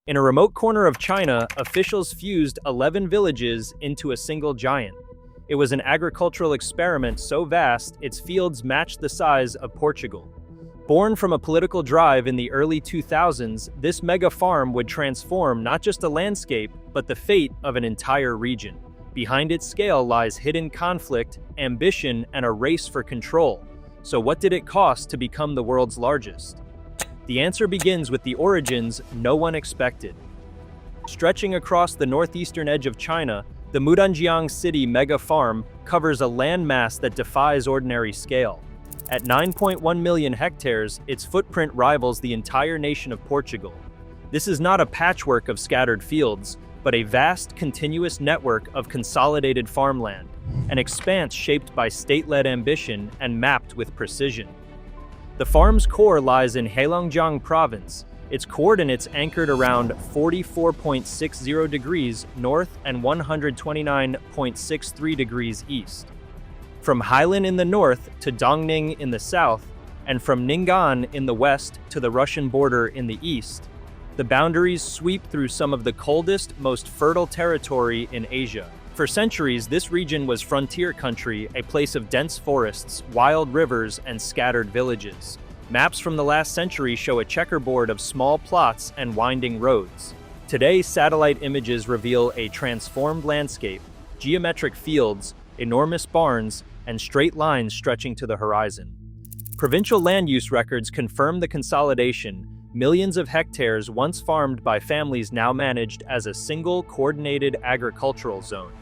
In a remote corner of China, officials fused 11 villages into a single giant. It was an agricultural experiment so vast, its fields matched the size of Portugal. Born from a political drive in the early 2000s, this mega farm would transform not just a landscape, but the fate of an entire region. Behind its scale lies hidden conflict, ambition, and a race for control. So what did it cost to become the world's largest? The answer begins with the origins no one expected. Stretching across the northeastern edge of China, the Mudanjiang city mega farm covers a landmass that defies ordinary scale. At 9.1 million hectares, its footprint rivals the entire nation of Portugal. This is not a patchwork of scattered fields, but a vast, continuous network of consolidated farmland, an expanse shaped by state-led ambition and mapped with precision. The farm's core lies in Heilongjiang province, its coordinates anchored around 44.60 degrees north and 129.63 degrees east. From Hailan in the north to Dongning in the south, and from Ning'an in the west to the Russian border in the east, the boundaries sweep through some of the coldest, most fertile territory in Asia. For centuries, this region was frontier country, a place of dense forests, wild rivers, and scattered villages. Maps from the last century show a checkerboard of small plots and winding roads. Today, satellite images reveal a transformed landscape, geometric fields, enormous barns, and straight lines stretching to the horizon. Provincial land use records confirm the consolidation. Millions of hectares once farmed by families now managed as a single coordinated agricultural zone.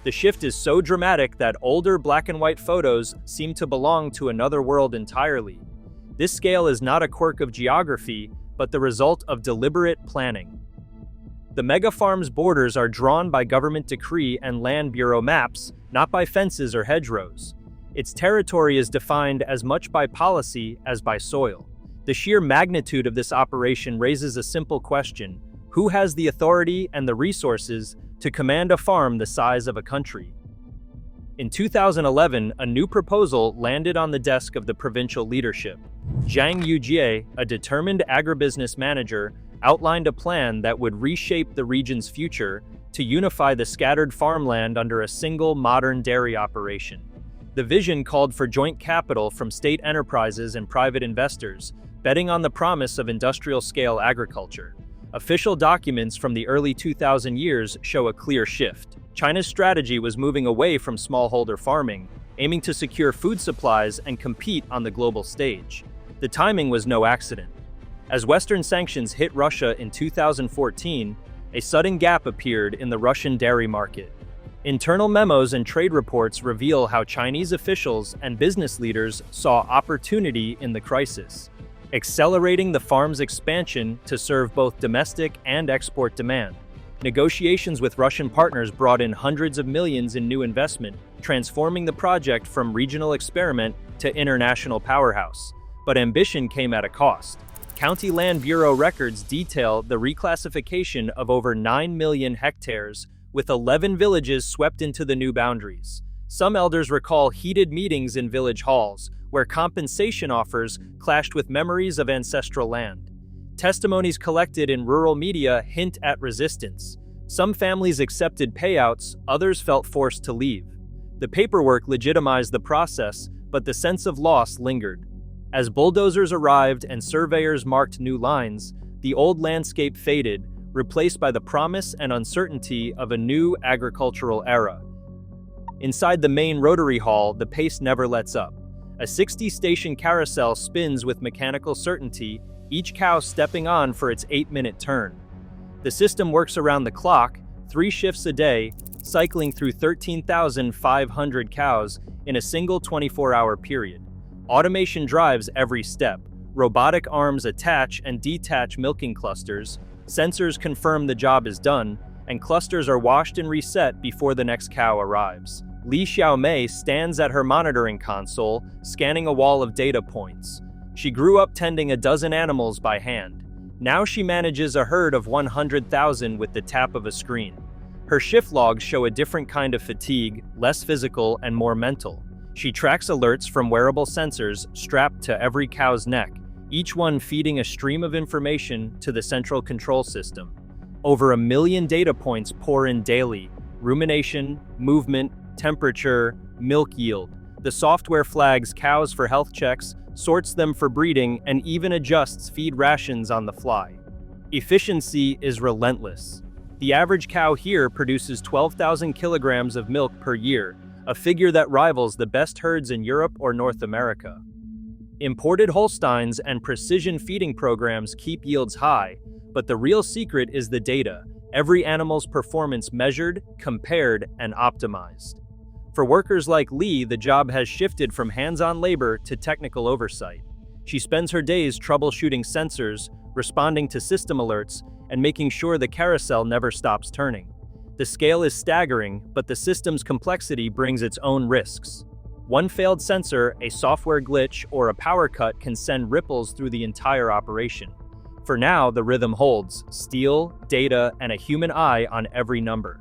The shift is so dramatic that older black and white photos seem to belong to another world entirely. This scale is not a quirk of geography, but the result of deliberate planning. The mega farm's borders are drawn by government decree and land bureau maps, not by fences or hedgerows. Its territory is defined as much by policy as by soil. The sheer magnitude of this operation raises a simple question: who has the authority and the resources to command a farm the size of a country? In 2011, a new proposal landed on the desk of the provincial leadership. Zhang Yujie, a determined agribusiness manager, outlined a plan that would reshape the region's future to unify the scattered farmland under a single modern dairy operation. The vision called for joint capital from state enterprises and private investors, betting on the promise of industrial-scale agriculture. Official documents from the early 2000 years show a clear shift. China's strategy was moving away from smallholder farming, aiming to secure food supplies and compete on the global stage. The timing was no accident. As Western sanctions hit Russia in 2014, a sudden gap appeared in the Russian dairy market. Internal memos and trade reports reveal how Chinese officials and business leaders saw opportunity in the crisis, accelerating the farm's expansion to serve both domestic and export demand. Negotiations with Russian partners brought in hundreds of millions in new investment, transforming the project from regional experiment to international powerhouse. But ambition came at a cost. County Land Bureau records detail the reclassification of over 9 million hectares, with 11 villages swept into the new boundaries. Some elders recall heated meetings in village halls, where compensation offers clashed with memories of ancestral land. Testimonies collected in rural media hint at resistance. Some families accepted payouts, others felt forced to leave. The paperwork legitimized the process, but the sense of loss lingered. As bulldozers arrived and surveyors marked new lines, the old landscape faded, replaced by the promise and uncertainty of a new agricultural era. Inside the main rotary hall, the pace never lets up. A 60-station carousel spins with mechanical certainty, each cow stepping on for its 8-minute turn. The system works around the clock, 3 shifts a day, cycling through 13,500 cows in a single 24-hour period. Automation drives every step. Robotic arms attach and detach milking clusters, sensors confirm the job is done, and clusters are washed and reset before the next cow arrives. Li Xiaomei stands at her monitoring console, scanning a wall of data points. She grew up tending a dozen animals by hand. Now she manages a herd of 100,000 with the tap of a screen. Her shift logs show a different kind of fatigue, less physical and more mental. She tracks alerts from wearable sensors strapped to every cow's neck, each one feeding a stream of information to the central control system. Over 1 million data points pour in daily: rumination, movement, temperature, milk yield. The software flags cows for health checks, sorts them for breeding, and even adjusts feed rations on the fly. Efficiency is relentless. The average cow here produces 12,000 kilograms of milk per year, a figure that rivals the best herds in Europe or North America. Imported Holsteins and precision feeding programs keep yields high, but the real secret is the data: every animal's performance measured, compared, and optimized. For workers like Lee, the job has shifted from hands-on labor to technical oversight. She spends her days troubleshooting sensors, responding to system alerts, and making sure the carousel never stops turning. The scale is staggering, but the system's complexity brings its own risks. One failed sensor, a software glitch, or a power cut can send ripples through the entire operation. For now, the rhythm holds: steel, data, and a human eye on every number.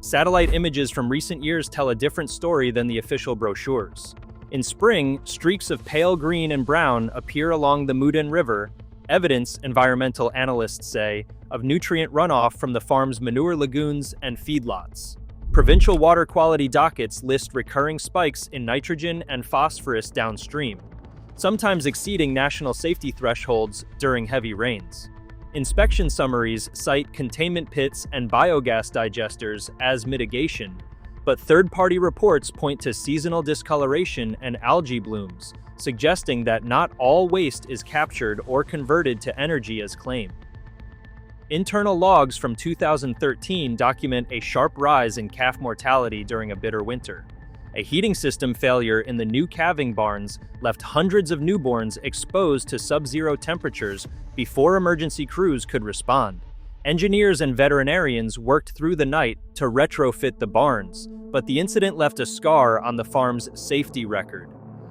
Satellite images from recent years tell a different story than the official brochures. In spring, streaks of pale green and brown appear along the Mudan River, evidence, environmental analysts say, of nutrient runoff from the farm's manure lagoons and feedlots. Provincial water quality dockets list recurring spikes in nitrogen and phosphorus downstream, sometimes exceeding national safety thresholds during heavy rains. Inspection summaries cite containment pits and biogas digesters as mitigation, but third-party reports point to seasonal discoloration and algae blooms, suggesting that not all waste is captured or converted to energy as claimed. Internal logs from 2013 document a sharp rise in calf mortality during a bitter winter. A heating system failure in the new calving barns left hundreds of newborns exposed to sub-zero temperatures before emergency crews could respond. Engineers and veterinarians worked through the night to retrofit the barns, but the incident left a scar on the farm's safety record.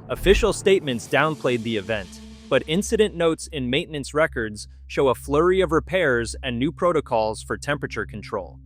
Official statements downplayed the event, but incident notes in maintenance records show a flurry of repairs and new protocols for temperature control.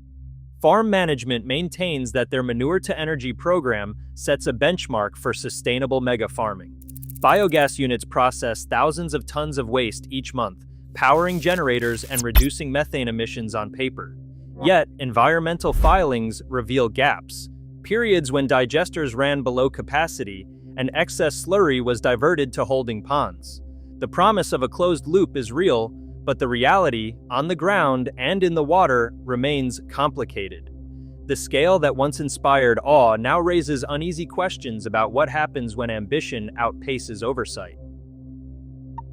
Farm management maintains that their manure-to-energy program sets a benchmark for sustainable mega-farming. Biogas units process thousands of tons of waste each month, powering generators and reducing methane emissions on paper. Yet, environmental filings reveal gaps: periods when digesters ran below capacity and excess slurry was diverted to holding ponds. The promise of a closed loop is real, but the reality, on the ground and in the water, remains complicated. The scale that once inspired awe now raises uneasy questions about what happens when ambition outpaces oversight.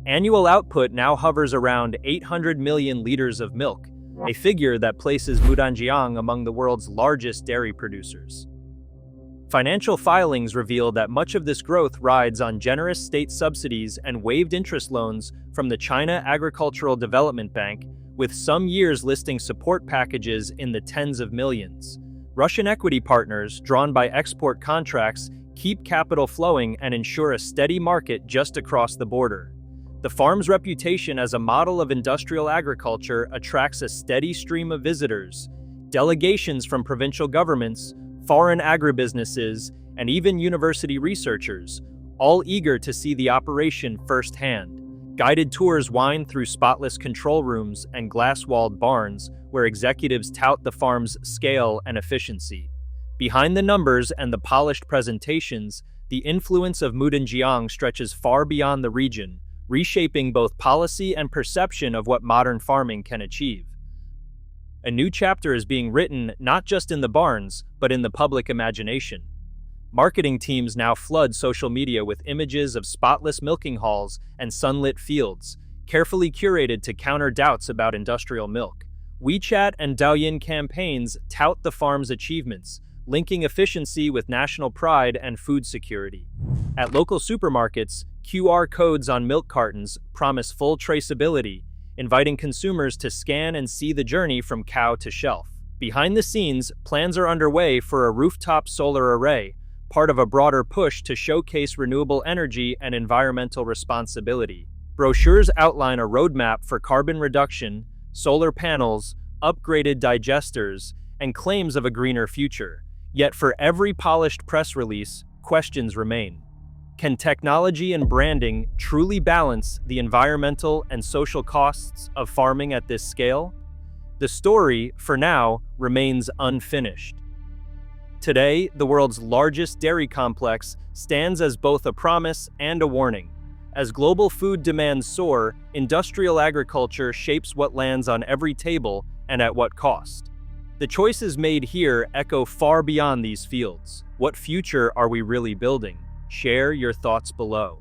Annual output now hovers around 800 million liters of milk, a figure that places Mudanjiang among the world's largest dairy producers. Financial filings reveal that much of this growth rides on generous state subsidies and waived interest loans from the China Agricultural Development Bank, with some years listing support packages in the tens of millions. Russian equity partners, drawn by export contracts, keep capital flowing and ensure a steady market just across the border. The farm's reputation as a model of industrial agriculture attracts a steady stream of visitors. Delegations from provincial governments, foreign agribusinesses, and even university researchers, all eager to see the operation firsthand. Guided tours wind through spotless control rooms and glass-walled barns where executives tout the farm's scale and efficiency. Behind the numbers and the polished presentations, the influence of Mudanjiang stretches far beyond the region, reshaping both policy and perception of what modern farming can achieve. A new chapter is being written not just in the barns, but in the public imagination. Marketing teams now flood social media with images of spotless milking halls and sunlit fields, carefully curated to counter doubts about industrial milk. WeChat and Douyin campaigns tout the farm's achievements, linking efficiency with national pride and food security. At local supermarkets, QR codes on milk cartons promise full traceability, inviting consumers to scan and see the journey from cow to shelf. Behind the scenes, plans are underway for a rooftop solar array, part of a broader push to showcase renewable energy and environmental responsibility. Brochures outline a roadmap for carbon reduction, solar panels, upgraded digesters, and claims of a greener future. Yet for every polished press release, questions remain. Can technology and branding truly balance the environmental and social costs of farming at this scale? The story, for now, remains unfinished. Today, the world's largest dairy complex stands as both a promise and a warning. As global food demands soar, industrial agriculture shapes what lands on every table and at what cost. The choices made here echo far beyond these fields. What future are we really building? Share your thoughts below.